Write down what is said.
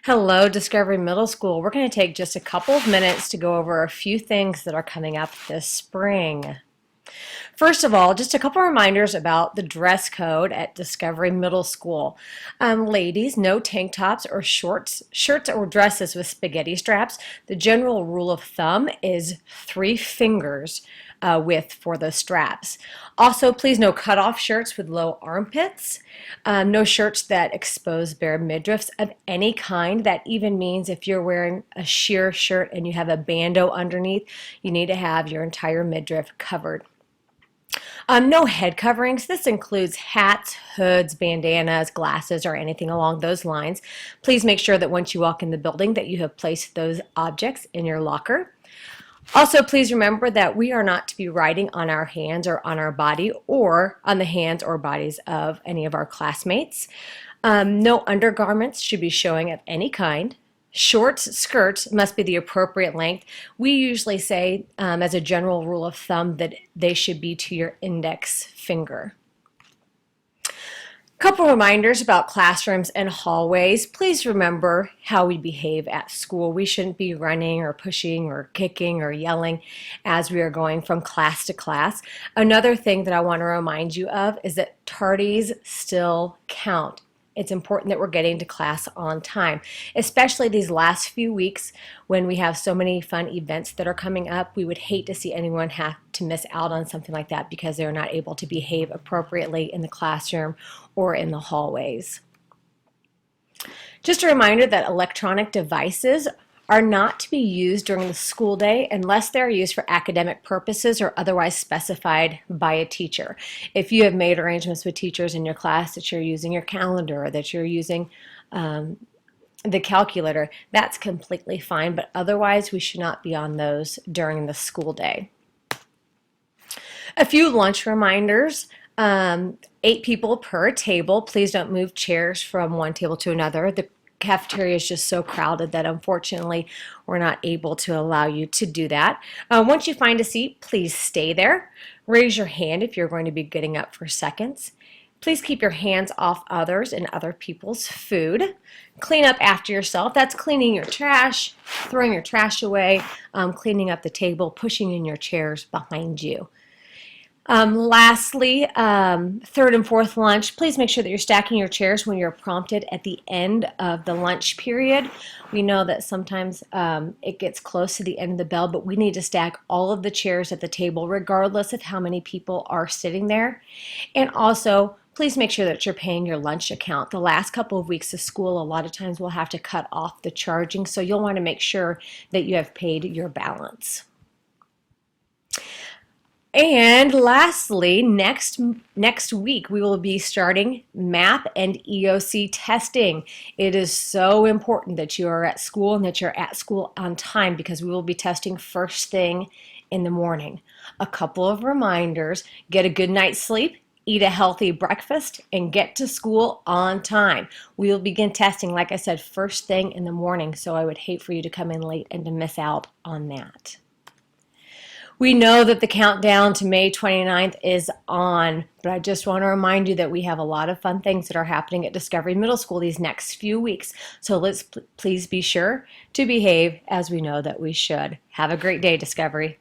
Hello, Discovery Middle School. We're going to take just a couple of minutes to go over a few things that are coming up this spring. First of all, just a couple reminders about the dress code at Discovery Middle School. Ladies, no tank tops or shirts or dresses with spaghetti straps. The general rule of thumb is 3 fingers width for the straps. Also, please no cutoff shirts with low armpits. No shirts that expose bare midriffs of any kind. That even means if you're wearing a sheer shirt and you have a bandeau underneath, you need to have your entire midriff covered. No head coverings. This includes hats, hoods, bandanas, glasses, or anything along those lines. Please make sure that once you walk in the building that you have placed those objects in your locker. Also, please remember that we are not to be writing on our hands or on our body or on the hands or bodies of any of our classmates. No undergarments should be showing of any kind. Shorts, skirts must be the appropriate length. We usually say, as a general rule of thumb, that they should be to your index finger. Couple reminders about classrooms and hallways. Please remember how we behave at school. We shouldn't be running or pushing or kicking or yelling as we are going from class to class. Another thing that I want to remind you of is that tardies still count. It's important that we're getting to class on time, especially these last few weeks when we have so many fun events that are coming up. We would hate to see anyone have to miss out on something like that because they're not able to behave appropriately in the classroom or in the hallways. Just a reminder that electronic devices are not to be used during the school day unless they're used for academic purposes or otherwise specified by a teacher. If you have made arrangements with teachers in your class that you're using your calendar or that you're using the calculator, that's completely fine, but otherwise we should not be on those during the school day. A few lunch reminders. 8 people per table. Please don't move chairs from one table to another. The cafeteria is just so crowded that unfortunately we're not able to allow you to do that. Once you find a seat, please stay there. Raise your hand if you're going to be getting up for seconds. Please keep your hands off others and other people's food. Clean up after yourself. That's cleaning your trash, throwing your trash away, cleaning up the table, pushing in your chairs behind you. Lastly, third and fourth lunch, please make sure that you're stacking your chairs when you're prompted at the end of the lunch period. We know that sometimes it gets close to the end of the bell, but we need to stack all of the chairs at the table regardless of how many people are sitting there. And also, please make sure that you're paying your lunch account. The last couple of weeks of school, a lot of times we'll have to cut off the charging, so you'll want to make sure that you have paid your balance. And lastly, next week we will be starting MAP and EOC testing. It is so important that you are at school and that you're at school on time because we will be testing first thing in the morning. A couple of reminders: get a good night's sleep, eat a healthy breakfast, and get to school on time. We will begin testing, like I said, first thing in the morning, so I would hate for you to come in late and to miss out on that. We know that the countdown to May 29th is on, but I just want to remind you that we have a lot of fun things that are happening at Discovery Middle School these next few weeks. So let's please be sure to behave as we know that we should. Have a great day, Discovery.